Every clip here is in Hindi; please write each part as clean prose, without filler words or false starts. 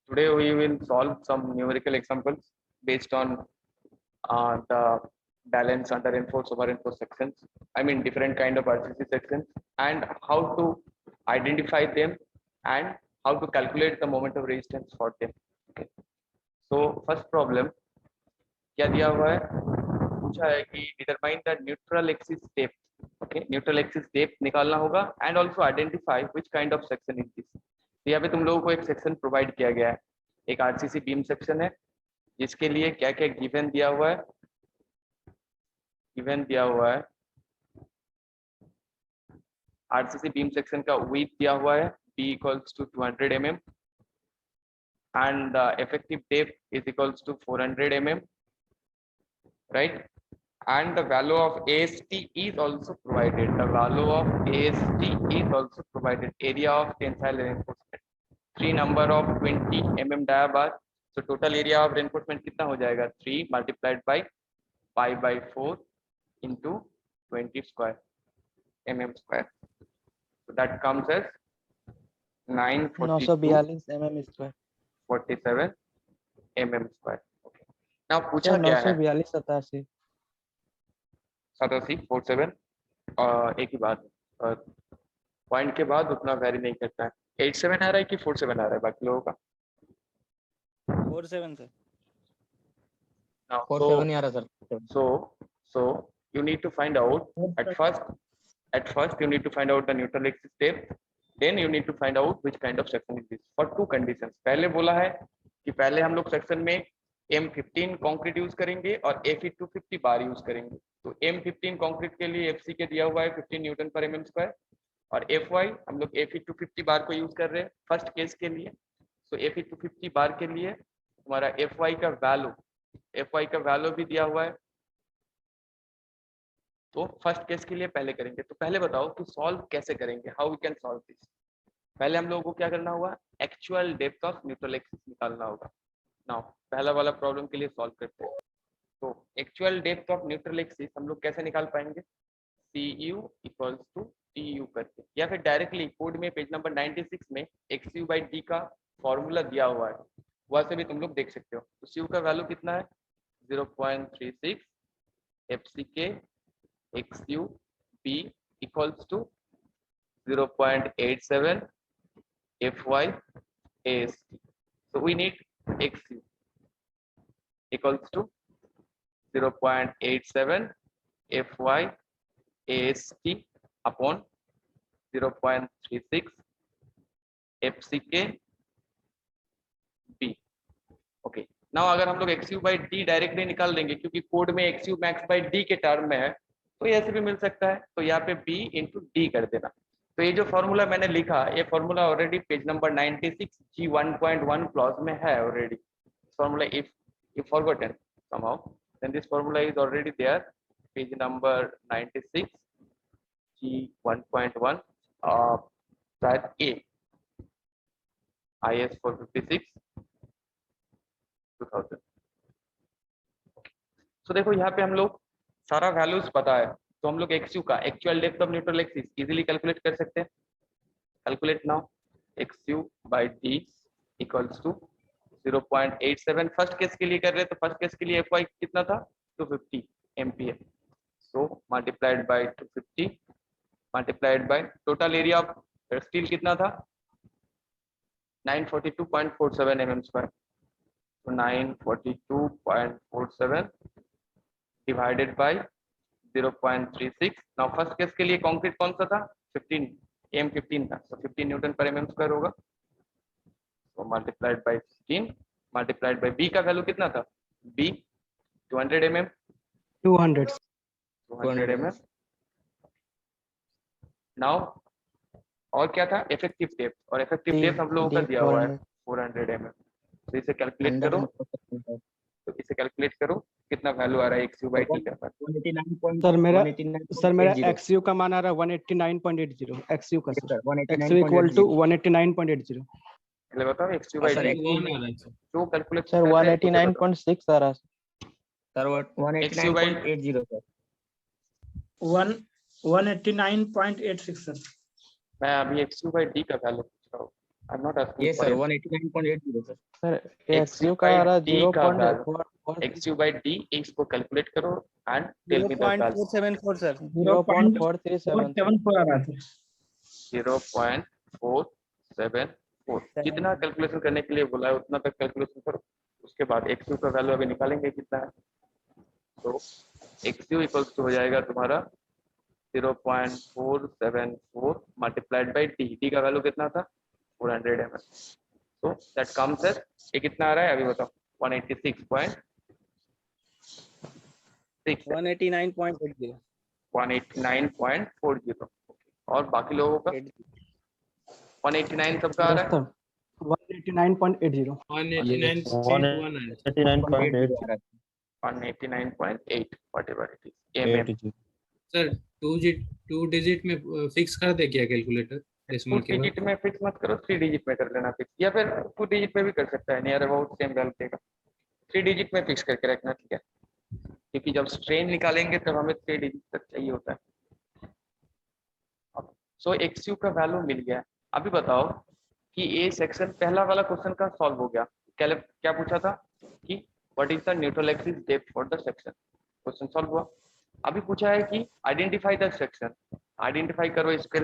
Today we will solve some numerical examples based on the balance under enforced over enforced sections. I mean different kind of RCC sections and how to identify them and how to calculate the moment of resistance for them. Okay. So first problem क्या दिया हुआ है, पूछा है कि determine the neutral axis depth. Okay, neutral axis depth निकालना होगा and also identify which kind of section is this. तो यहाँ पे तुम लोगों को एक सेक्शन प्रोवाइड किया गया है, एक आरसीसी बीम सेक्शन है जिसके लिए क्या क्या गिवन दिया हुआ है। गिवन दिया हुआ है आरसीसी बीम सेक्शन का विड्थ दिया हुआ है b equals to 200 mm and the effective depth is equals to 400 mm, right? And the value of AST is also provided. The value of AST is also provided. Area of tensile reinforcement 3 number of 20 mm dia bar. So total area of reinforcement कितना हो जाएगा 3 multiplied by pi by 4 into 20 square mm square. So that comes as 942 mm square 47 mm square. Okay. Now पूछा क्या है 942 87 87 47 एक ही बात पॉइंट के बाद उतना वेरी नहीं करता है। 87 आ रहा है कि 47 आ रहा है बाकी लोगों का 47 सर now 47 आ रहा sir so you need to find out at first you need to find out the neutral axis depth, then you need to find out which kind of section is this for two conditions। पहले बोला है कि पहले हम लोग सेक्शन में M15 कंक्रीट यूज करेंगे और Fe250 बार यूज करेंगे। तो M15 कंक्रीट के लिए FC के दिया हुआ है 15 न्यूटन पर mm स्क्वायर और FY हम लोग Fe250 बार को यूज कर रहे हैं फर्स्ट केस के लिए। तो Fe250 बार के लिए हमारा FY का वैल्यू भी दिया हुआ है। तो फर्स्ट केस के लिए पहले करेंगे। तो पहले बताओ कि सॉल्व कैसे करेंगे, how we can solve this. पहले हम लोगों को क्या करना होगा, actual depth of neutral axis निकालना होगा। नाउ पहला वाला प्रॉब्लम के लिए सॉल्व करते हैं। तो actual depth of neutral axis हम लोग कैसे निकाल पाएंगे, CU इक्वल्स टू TU करके, या फिर डायरेक्टली कोड में पेज नंबर 96 में XU/D का फॉर्मूला दिया हुआ है, वह से भी तुम लोग देख सकते हो। तो CU का वैल्यू कितना है 0.36 FCK XU/B equals to 0.87 FY AST. So we need XU equals to 0.87 FY AST upon 0.36 FCK B. Okay. Now अगर हम लोग XU/D डायरेक्टली निकाल देंगे क्योंकि कोड में XU max/D के टर्म में है, तो ऐसे भी मिल सकता है। तो यहाँ पे B into D कर देना। तो ये जो फॉर्मूला मैंने लिखा, ये formula already page number 96 G1.1 clause में है already. Formula if you forgotten somehow then this formula is already there, page number 96 G1.1 शायद A IS 456 2000। तो देखो यहाँ पे हम लोग सारा वैल्यूज पता है, तो हम लोग XU का actual depth of neutral axis easily calculate कर सकते हैं। Calculate now XU/D equals to 0.87। First case के लिए कर रहे हैं तो फर्स्ट केस के लिए FY कितना था 250 MPa, so multiplied by 250 multiplied by total area of steel कितना था 942.47 mm स्क्वायर। तो 942.47 divided by 0.36। Now first case के लिए कंक्रीट कौन सा था 15 M15 था, तो 15 न्यूटन पर mm स्क्वायर होगा। तो multiplied by 15 multiplied by B का वैल्यू कितना था, B 200 mm 200 mm। नाउ और क्या था इफेक्टिव डेप्थ, और इफेक्टिव डेप्थ हम लोगों का दिया हुआ है 400 mm। तो इसे कैलकुलेट करो, तो इसे कैलकुलेट करो कितना वैल्यू आ रहा है XU/D का। सर मेरा XU का मान आ रहा है 189.80 XU का सर, XU इक्वल टू 189.80। पहले बताओ XU/D जो कैलकुलेट सर 189.6 आ रहा है सर 189.80 सर 189.86 सर। मैं अभी XU/D का वैल्यू पूछ रहा हूँ। I am not asking Yes, sir. 189.80, sir. Sir XU XU का आ रहा by D का value. 0.4 XU by D इसको कैलकुलेट करो and tell me the value 0.474 sir 0.437 474 आ रहा था 0.474 जितना कैलकुलेशन करने के लिए बोला है उतना तक कैलकुलेशन करो उसके बाद XU का वैल्यू अभी निकालेंगे कितना है तो XU इक्वल्स टू हो जाएगा तुम्हारा 0.474 मल्टीप्लाइड बाई D का वैल्यू कितना था 400 ml so that comes as ये कितना आ रहा है अभी बताओ 186.6 189.80 189.40 और बाकी लोगों का 189 सबका आ रहा है 189.80 189.19 189.8 whatever it is sir two digit में फिक्स कर दे क्या कैलकुलेटर डेसिमल के बाद डिजिट में फिक्स मत करो 3 डिजिट में कर लेना फिक्स या फिर 2 डिजिट में भी कर सकता है नियर अबाउट सेम वैल्यू देगा 3 डिजिट में फिक्स करके रखना ठीक है क्योंकि जब स्ट्रेन निकालेंगे तब हमें 3 डिजिट तक चाहिए होता है सो XU का वैल्यू मिल गया अभी बताओ कि ये सेक्शन पहला वाला क्वेश्चन का सॉल्व हो गया क्या पूछा था कि what is the neutral axis depth for the section question solve हुआ अभी पूछा है कि आइडेंटिफाई द सेक्शन आइडेंटिफाई करो इसके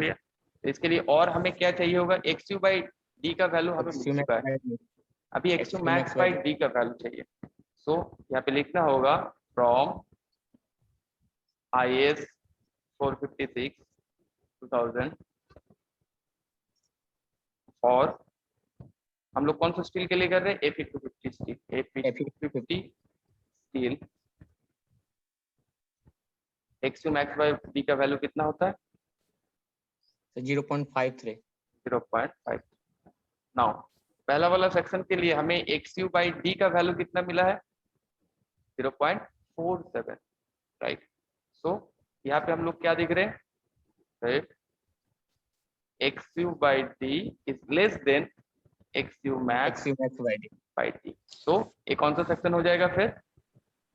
लिए और हमें क्या चाहिए होगा XU by D का वैल्यू हमें मिल चुका है अभी XU max by D का वैल्यू चाहिए सो यहाँ पे लिखना होगा फ्रॉम IS 456 2000 और हम लोग कौन सा स्टील के लिए कर रहे हैं Fe250 steel Fe250 steel XU max by D का वैल्यू कितना होता है 0.53. 0.5 नाउ पहला वाला सेक्शन के लिए हमें XU by D का वैल्यू कितना मिला है 0.47 राइट सो यहाँ पे हम लोग क्या देख रहे हैं right XU by D is less than XU max XU max by D. by D so ये कौन सा सेक्शन हो जाएगा फिर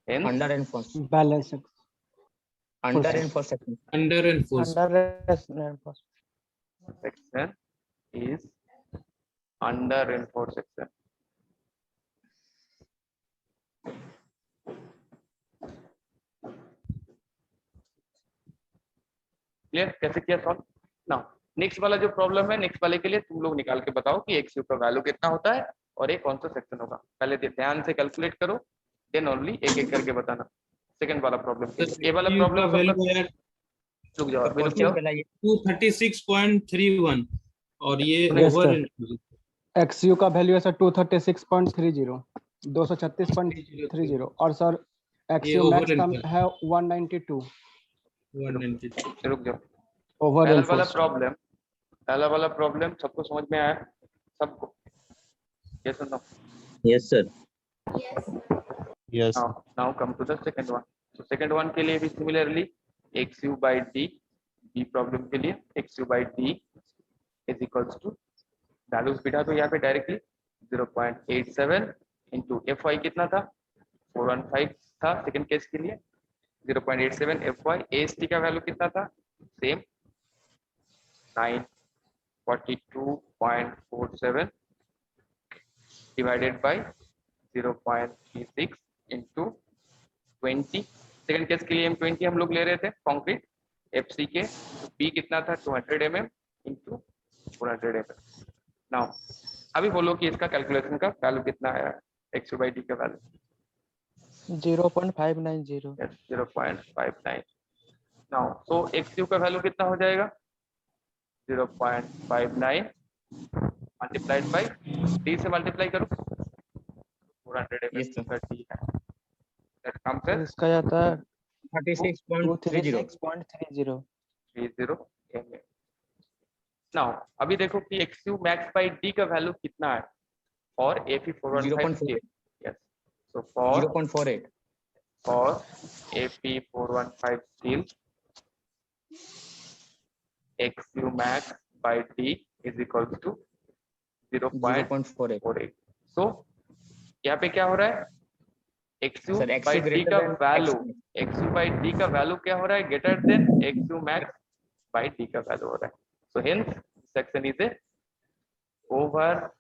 Hence, Under-enforced. Balance Under-enforced section. Under enforce section is under enforced section clear कैसे किया सॉल्व नाउ नेक्स्ट वाला जो प्रॉब्लम है नेक्स्ट वाले के लिए तुम लोग निकाल के बताओ कि XU का वैल्यू कितना होता है और ये कौन सा सेक्शन होगा पहले ध्यान से कैलकुलेट करो देन ओनली एक एक करके बताना सेकंड वाला प्रॉब्लम ये वाला प्रॉब्लम रुक जाओ अभी रुक जाओ 236.31 और ये Yes, ओवर sir. XU का वैल्यू है सर 236.30 236.30 और सर XU over मैक्स का enforced. है 192 192 रुक जाओ ओवर पहला वाला प्रॉब्लम सबको समझ में आया सबको ये सुनो Yes, sir. Yes. now come to the second one so second one के लिए भी similarly XU by D B problem के लिए XU by D is equals to values बिठा दो यहाँ पे डायरेक्टली 0.87 into FY कितना था 415 था सेकंड केस के लिए 0.87 FY AST का वैल्यू कितना था same 942.47 divided by 0.36 into 20 second case के लिए हम 20 हम लोग ले रहे थे कंक्रीट FC के तो B कितना था 200 mm into 400 mm नाउ अभी बोलो कि इसका कैलकुलेशन का वैल्यू कितना आया है XU by D का value 0.590 yes 0.59 now so XU का वैल्यू कितना हो जाएगा 0.59 मल्टीप्लाइड बाय D से मल्टीप्लाई करो 400 mm Yes, sir. का D है दैट कम्स एज इसका जाता है 36.30. 236.30 30 mm नाउ अभी देखो कि XU max by D का वैल्यू कितना है और Fe415 0.4. Steel yes so for 0.48. for Fe415 steel XU max by D is equal to 0.48 0.48. so यहाँ पे क्या हो रहा है XU Sir, by XU D greater का than value XU. XU by D का वैल्यू क्या हो रहा है greater than XU max by D का वैल्यू हो रहा है so hence section is a over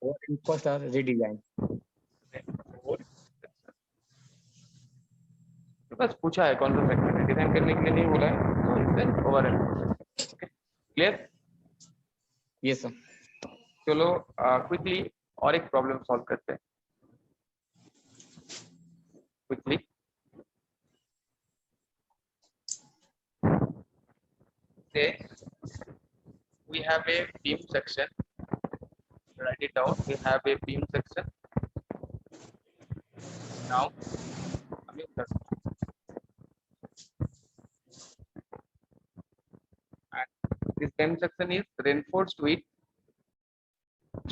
reinforced or redesigned. बस पूछा है कौन सा सेक्शन है, डिजाइन करने के लिए नहीं बोला है, तो इसे ओवर क्लियर। Yes, sir. चलो क्विकली और एक प्रॉब्लम सॉल्व करते हैं quickly. Say we have a beam section, write it down, we have a beam section. Now and this beam section is reinforced with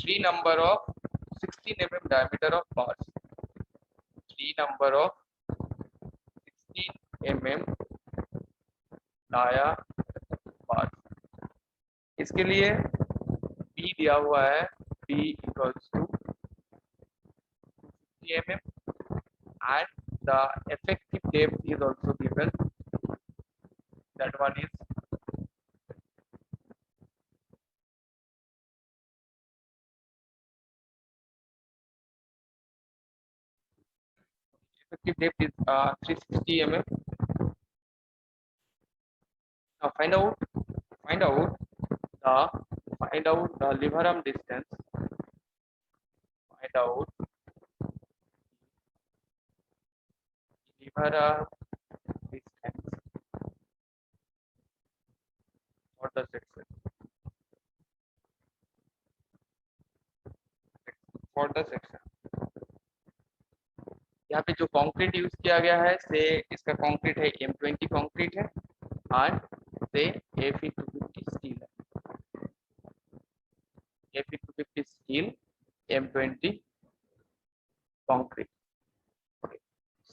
3 number of 16 mm diameter of bars, 3 number of 16 mm dia bars। इसके लिए B दिया हुआ है, B equals to 50 mm and the effective depth is also given, that one is effective depth is 360 mm. Now find out the lever arm distance, find out lever arm distance for the section, यहाँ पे जो कंक्रीट यूज किया गया है से इसका कंक्रीट है M20 कंक्रीट है और से Fe250 स्टील है, Fe250 स्टील M20 कंक्रीट।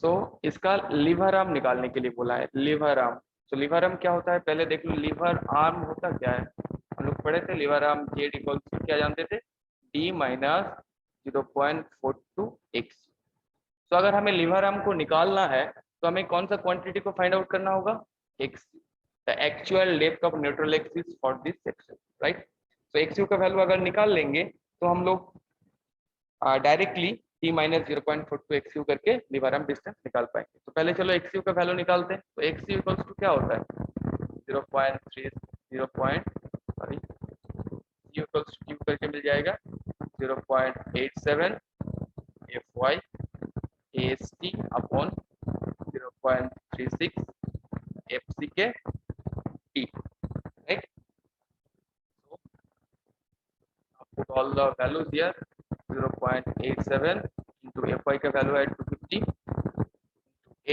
सो इसका लीवर आर्म निकालने के लिए बोला है, लीवर आर्म। तो लीवर आर्म क्या होता है पहले देख लो, लीवर आर्म होता क्या है, हम लोग पढ़े थे lever arm Z equals to क्या जानते थे, D माइनस 0.42x। तो अगर हमें लीवर आर्म को निकालना है तो हमें कौन सा क्वांटिटी को फाइंड आउट करना होगा, x, the actual depth of neutral axis for this section, right. तो xu का वैल्यू अगर निकाल लेंगे तो हम लोग डायरेक्टली t माइनस 0.42 xu करके लीवर आर्म डिस्टेंस निकाल पाएंगे। तो पहले चलो xu का वैल्यू निकालते हैं। तो xu इक्वल्स टू क्या होता है 0.3 इक्वल्स टू q करके मिल जाएगा 0.87 fy ast अपॉन 0.36 fc के t, right। So put all the values here, 0.87 into fy का वैल्यू है 250,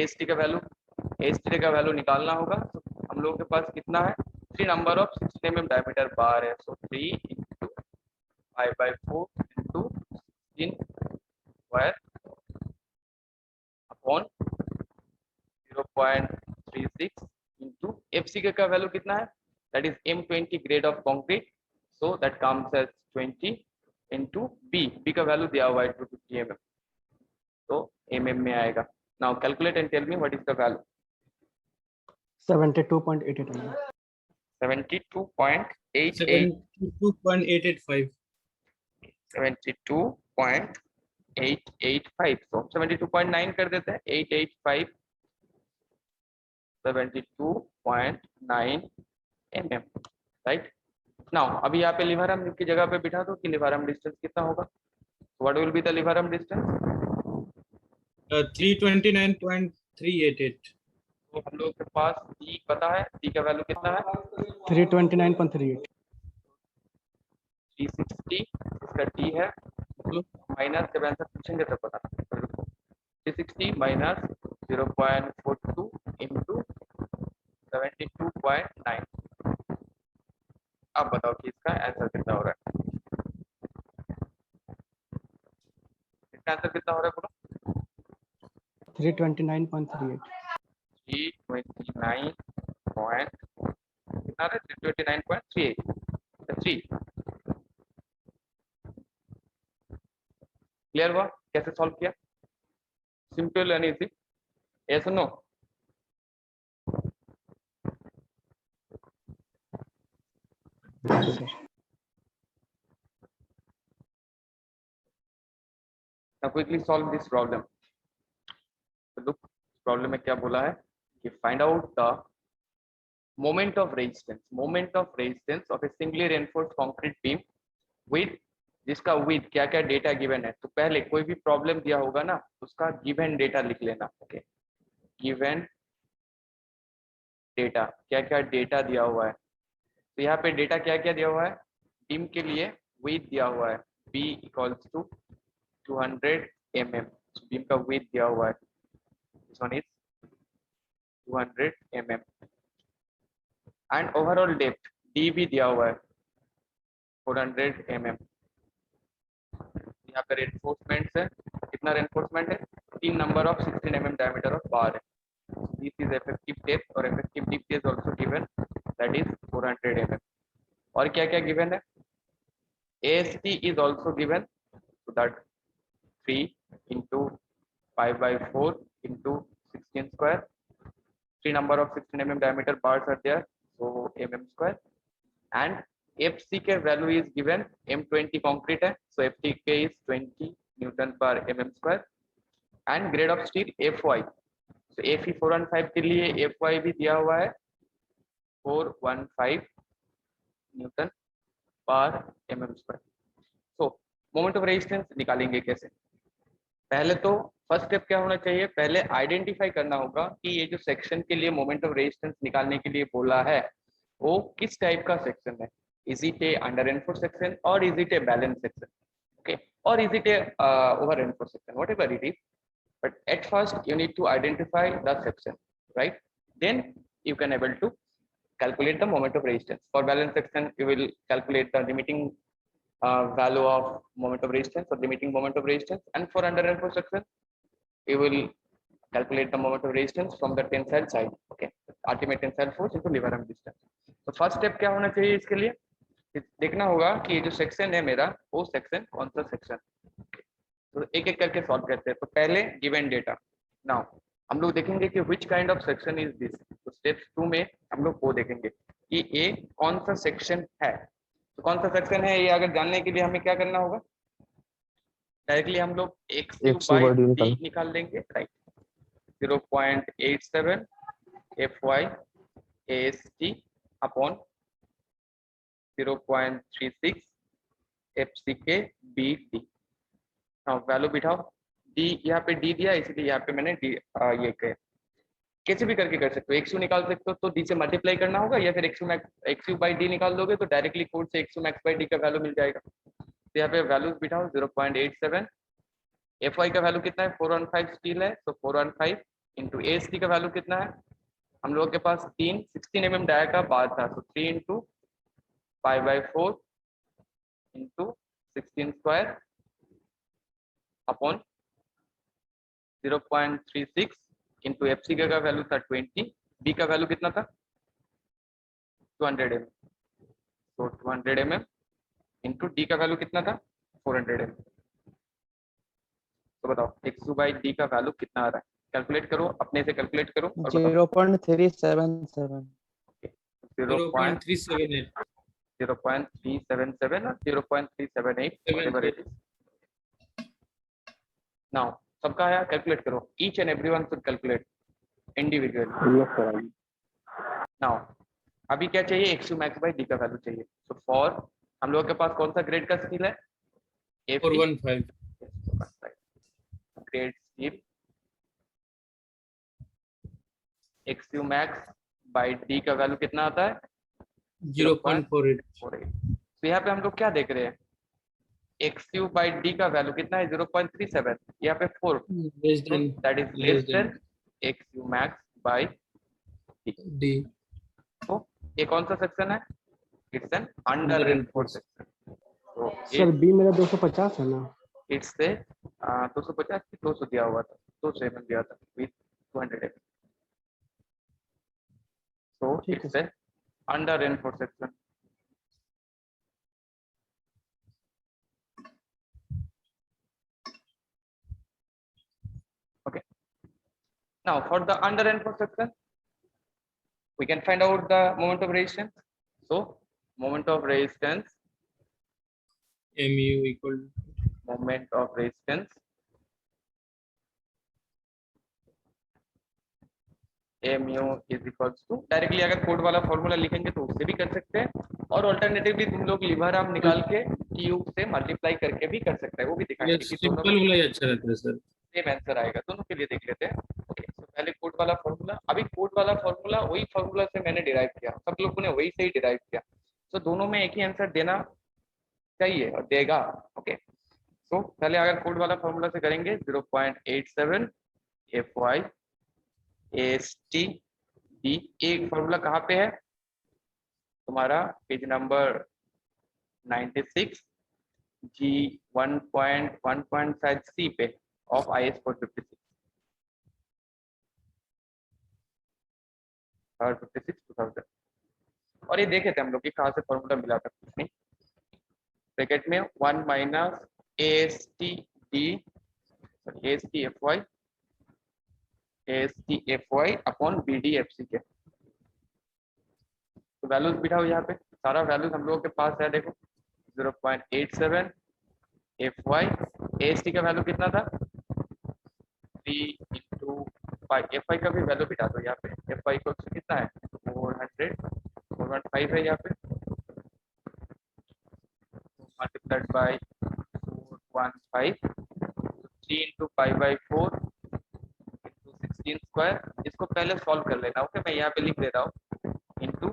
ast का वैल्यू निकालना होगा। तो हम लोगों के पास कितना है, 3 number of 16 mm diameter bar है, so 3 into 5/4 into 16 square upon 0.36 into fc का वैल्यू कितना है, that is M20 grade of concrete, so that comes as 20 into b का वैल्यू दिया हुआ है 250 mm, तो mm में आएगा। Now calculate and tell me what is the value. 72.88 mm। 72.88 72.885 72.885, so 72.9 कर देते हैं, 885 72.9 mm, राइट। नाउ अभी यहाँ पे लीवर आर्म की जगह पे बिठा दो कि लीवर आर्म डिस्टेंस कितना होगा, what will be the lever arm distance, 329.388। तो हम लोग के पास d पता है, d का वैल्यू कितना है 329.38। 360 इसका d है, माइनस जब आंसर पूछेंगे तब बता, 360 माइनस 0.42 into 72.9। अब बताओ कि इसका आंसर कितना हो रहा है, इसका आंसर कितना हो रहा है बोलो, 329.38। 329 पॉइंट कितना है, 329.38 3। क्लियर हुआ कैसे सॉल्व किया, simple and easy, yes no. Now quickly solve this problem. So look, problem में क्या बोला है कि find out the moment of resistance of a singly reinforced concrete beam with जिसका with क्या क्या डेटा गिवन है. तो पहले कोई भी प्रॉब्लम दिया होगा ना उसका गिवन डेटा लिख लेना. ओके, गिवन डेटा क्या क्या डेटा दिया हुआ है. तो यहाँ पे डेटा क्या क्या दिया हुआ है. बीम के लिए विथ दिया हुआ है b equals to 200 mm. Beam का विथ दिया हुआ है, this one is 200 mm. And overall depth d भी दिया हुआ है 400 mm. यहाँ पे रेनफोर्समेंट है, कितना रेनफोर्समेंट है, 3 number of 16 mm diameter of बार है. दिस इज इफेक्टिव डेप्थ और effective depth is also given, that is 400 mm. और क्या क्या गिवन है, AST is also given, so that 3 into 5/4 into 16 square. 3 number of 16 mm diameter bars are there, so mm square. And FCK value is given, M20 concrete है, so FCK is 20 Newton per mm square. And grade of steel FY, so FE 415 के लिए FY भी दिया हुआ है 415 Newton पर mm square. So moment of resistance निकालेंगे कैसे. पहले तो फर्स्ट स्टेप क्या होना चाहिए, पहले आइडेंटिफाई करना होगा कि ये जो सेक्शन के लिए मोमेंट ऑफ रेजिस्टेंस निकालने के लिए बोला है वो किस टाइप का सेक्शन है. Is it a under enforce section और is it a balance section, okay, और is it a over enforce section, whatever it is. But at first you need to identify the section, right, then you can able to calculate the moment of resistance. For balance section you will calculate the limiting value of moment of resistance or limiting moment of resistance, and for under and for section you will calculate the moment of resistance from the tensile side. Okay, ultimate tensile force into lever arm distance. तो फर्स्ट स्टेप क्या होना चाहिए, इसके लिए देखना होगा कि ये जो सेक्शन है मेरा वो सेक्शन कौन सा सेक्शन. तो एक एक करके सॉल्व करते हैं. तो पहले गिवन डेटा. नाउ हम लोग देखेंगे कि which kind of section is this. तो स्टेप 2 में हम लोग वो देखेंगे कि ये कौन सा सेक्शन है. तो कौन सा सेक्शन है ये अगर जानने के लिए हमें क्या करना होगा, डायरेक्टली हम लोग XU/D निकाल देंगे, right. 0.87 FY AST upon 0.36 FCK BD. हाँ वैल्यू बिठाओ. डी यहाँ पे डी दिया इसलिए यहाँ पे मैंने डी ये कहे. कैसे भी करके कर सकते हो, XU निकाल सकते हो तो डी से मल्टीप्लाई करना होगा, या फिर XU/D निकाल दोगे तो डायरेक्टली कोड से XU max/D का वैल्यू मिल जाएगा. तो यहाँ पे वैल्यूज बिठाओ. 0.87 FY का वैल्यू कितना है, 415 स्टील है, तो 415 इंटू AST का वैल्यू कितना है, हम लोगों के पास 16 mm डाया का बार था, तो 3 into 5/4 into 16 square upon 0.36 into FCK का वैल्यू था 20, B का वैल्यू कितना था 200 mm, तो 200 mm इंटू D का वैल्यू कितना था 400 mm. तो बताओ XU/D का वैल्यू कितना आ रहा है, कैलकुलेट करो, अपने से कैलकुलेट करो. 0.377. 0.378. 0.377 और 0.378 whatever it is. Now सबका आया, कैलकुलेट करो. Each and everyone should calculate individually. Yes, sir. Now अभी क्या चाहिए, XU max/D का वैल्यू चाहिए. So for हम लोगों के पास कौन सा ग्रेड का स्टील है, 415. Grade steel. XU max/D का वैल्यू कितना आता है 0.48. तो यहाँ पे हम लोग क्या देख रहे हैं, XU/D का वैल्यू कितना है 0.37, यहाँ पे 4, Less than that is less than XU max/D. D. तो ये कौन सा सेक्शन है, it's an under enforce section. तो सर बी मेरा 250 है ना. इट्स से 250 की 200 दिया हुआ था, 200 mm दिया था विद 200 mm. So ठीक है. it's a under reinforced section. Okay. Now for the under reinforced section, we can find out the moment of resistance. So moment of resistance, MU equal moment of resistance mu is equals to, directly अगर कोड वाला फॉर्मूला लिखेंगे तो उससे भी कर सकते हैं, और ऑल्टरनेटिवली तुम लोग लीवर आर्म निकाल के टीयू से मल्टीप्लाई करके भी कर सकते हैं, वो भी दिखाएंगे कि दोनों सिंपल वाला ही अच्छा रहता है सर। सेम आंसर आएगा। दोनों के लिए देख लेते हैं। ओके, तो पहले कोड वाला फॉर्मूला, अभी कोड वाला फॉर्मूला वही फॉर्मूला से मैंने डिराइव किया, सब लोगों ने वही से ही डिराइव किया, तो दोनों में एक ही आंसर देना चाहिए और देगा। ओके, तो पहले अगर कोड वाला फॉर्मूला से करेंगे 0.87 FY AST D, एक फॉर्मूला कहाँ पे है तुम्हारा, पेज नंबर 96 G 1.1 शायद C पे ऑफ IS 456 और 56 2000, और ये देखे थे हम लोग कि कहाँ से फॉर्मूला मिला था, कुछ नहीं, ब्रैकेट में 1 minus AST D AST FY upon BD FC के, तो वैल्यूज बिठाओ यहाँ पे, सारा वैल्यूज हम लोगों के पास है, देखो 0.87 FY AST का वैल्यू कितना था 3 इंटू 5, FY का भी वैल्यू बिठा दो यहाँ पे, FY को कितना है 415 है यहाँ पे, multiplied by 415, 3 into 5/4 into 16 square, इसको पहले सॉल्व कर लेना। ओके, मैं यहाँ पे लिख दे रहा हूँ, इंटू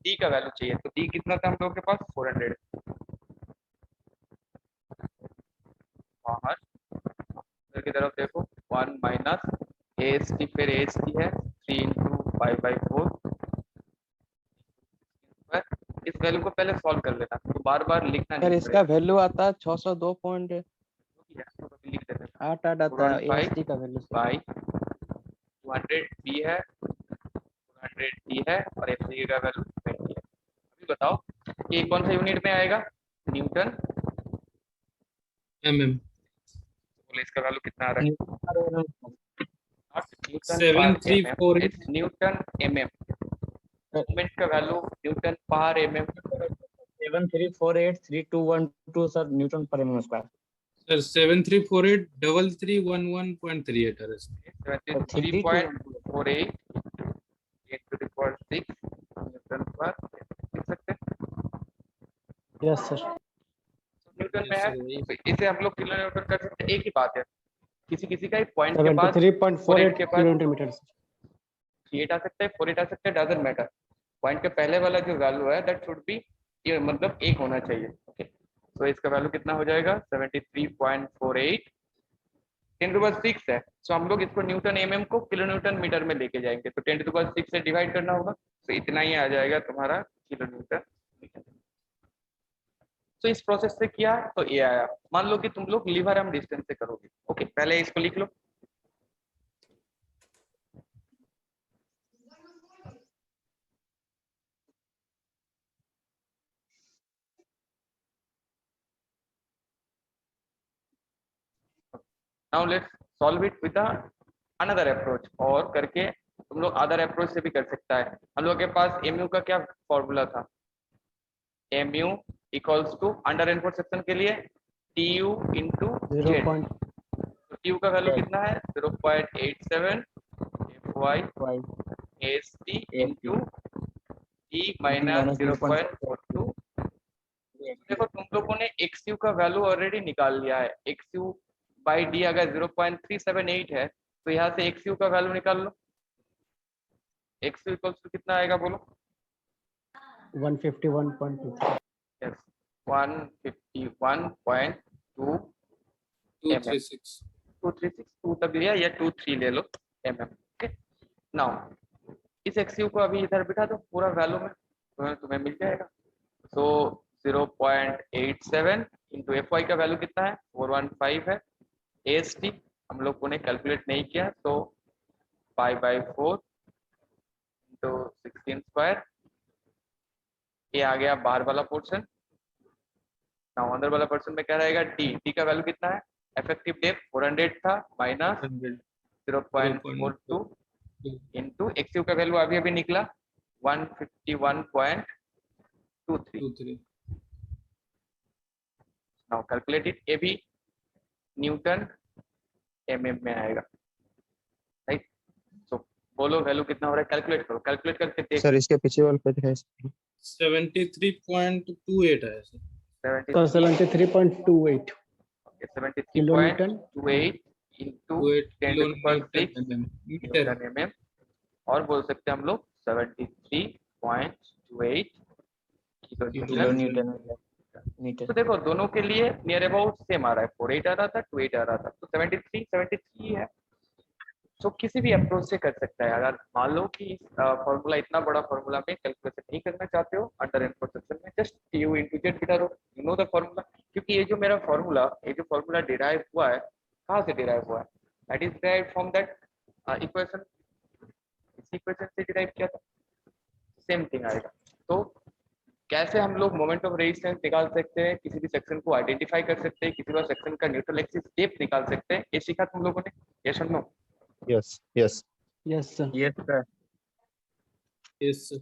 डी का वैल्यू चाहिए, तो डी कितना था हम लोगों के पास 400, बाहर इधर की तरफ देखो 1 माइनस AST, फिर AST है 3 इंटू 5/4, इस वैल्यू को पहले सॉल्व कर लेना, तो बार बार लिखना सर नहीं इसका वैल्यू आता है 602.8 पड़ेगा, लिख देते हैं आता है 415 AST का वैल्यू सर। बाई 200 बी है, 200 डी है, और एफसी का वैल्यू 20 है। अभी बताओ कि कौन सा यूनिट में आएगा, न्यूटन, mm बोले इसका वैल्यू कितना आ रहा है, न्यूटन 7348 न्यूटन mm, मोमेंट का वैल्यू न्यूटन पर mm, 73483212 सर न्यूटन पर mm स्क्वायर। सर 73483311.38 है sir. 73.48 10 to the power 6 Newton पर, लिख सकते हैं यस सर। न्यूटन में है, सर वही तो इसे हम लोग किलो न्यूटन कर सकते हैं, एक ही बात है, किसी किसी का एक पॉइंट के पास 73.48 के पास किलोमीटर मीटर सर। 38 आ सकता है, 48 आ सकता है, डजंट मैटर, पॉइंट के पहले वाला जो वैल्यू है दैट शुड बी, ये मतलब एक होना चाहिए। ओके, तो इसका वैल्यू कितना हो जाएगा 73.48 10⁻6 है, सो हम लोग इसको न्यूटन mm को किलो न्यूटन मीटर में लेके जाएंगे, तो 10⁻6 से डिवाइड करना होगा, तो इतना ही आ जाएगा तुम्हारा किलो न्यूटन मीटर। तो इस प्रोसेस से किया तो ये आया, मान लो कि तुम लोग लीवर आर्म डिस्टेंस से करोगे। ओके, पहले इसको लिख लो, now let's solve it with another approach, और करके तुम लोग अदर अप्रोच से भी कर सकता है। हम लोग के पास mu का क्या फॉर्मूला था, mu equals to under enforce section के लिए tu इंटू 0. जेड, तो tu का वैल्यू कितना है 0.87 fy ast into e minus 0.42। देखो तुम लोगों ने xu का वैल्यू ऑलरेडी निकाल लिया है, xu बाई डी अगर 0.378 है, तो यहाँ से xu का वैल्यू निकाल लो, xu इक्वल्स टू कितना आएगा बोलो, 151.2 यस 151.2 236 236 2 तक लिया या 23 ले लो mm। ओके, नाउ इस xu को अभी इधर बिठा दो पूरा वैल्यू में, तुम्हें मिल जाएगा। सो 0.87 इंटू fy का वैल्यू कितना है 415 है, AST हम लोगों ने कैलकुलेट नहीं किया, तो 5/4 इंटू 16 स्क्वायर, ये आ गया बाहर वाला पोर्शन। नाउ अंदर वाला पोर्शन में क्या रहेगा, डी का वैल्यू कितना है, इफेक्टिव डेप्थ 400 था माइनस 0.42 इंटू एक्सयू का वैल्यू अभी अभी निकला 151.23। नाउ कैलकुलेट इट, ये भी न्यूटन mm में आएगा, राइट। सो बोलो वैल्यू कितना हो रहा है, कैलकुलेट करो, कैलकुलेट करके देख। सर इसके पीछे वाले पे है 73.28 है sir. 73.28 kilonewton 73.28 into 28 10 to the power 6 metre. Newton mm, और बोल सकते हैं हम लोग 73.28 kilonewton meter. तो देखो दोनों के लिए नियर अबाउट सेम आ रहा है, 48 आ रहा था, 28 आ रहा था, तो 73 है। तो किसी भी अप्रोच से कर सकता है। अगर मान लो कि फॉर्मूला इतना बड़ा फॉर्मूला में कैलकुलेशन नहीं करना चाहते हो अंडर इनपुट सेक्शन में, जस्ट u into z करो, यू नो द फॉर्मूला। क्योंकि ये जो मेरा फॉर्मूला, ये जो फॉर्मूला डिराइव हुआ है, कहाँ से डिराइव हुआ है, that is derive from that equation, इस इक्वेशन से डिराइव किया था, सेम थिंग आएगा। तो कैसे हम लोग मोमेंट ऑफ रेजिस्टेंस निकाल सकते हैं, किसी भी सेक्शन को आइडेंटिफाई कर सकते हैं, किसी भी सेक्शन का न्यूट्रल एक्सिस डेप्थ निकाल सकते हैं, ये सीखा तुम लोगों ने, यस और no? Yes yes yes sir Yes, sir. Yes, sir.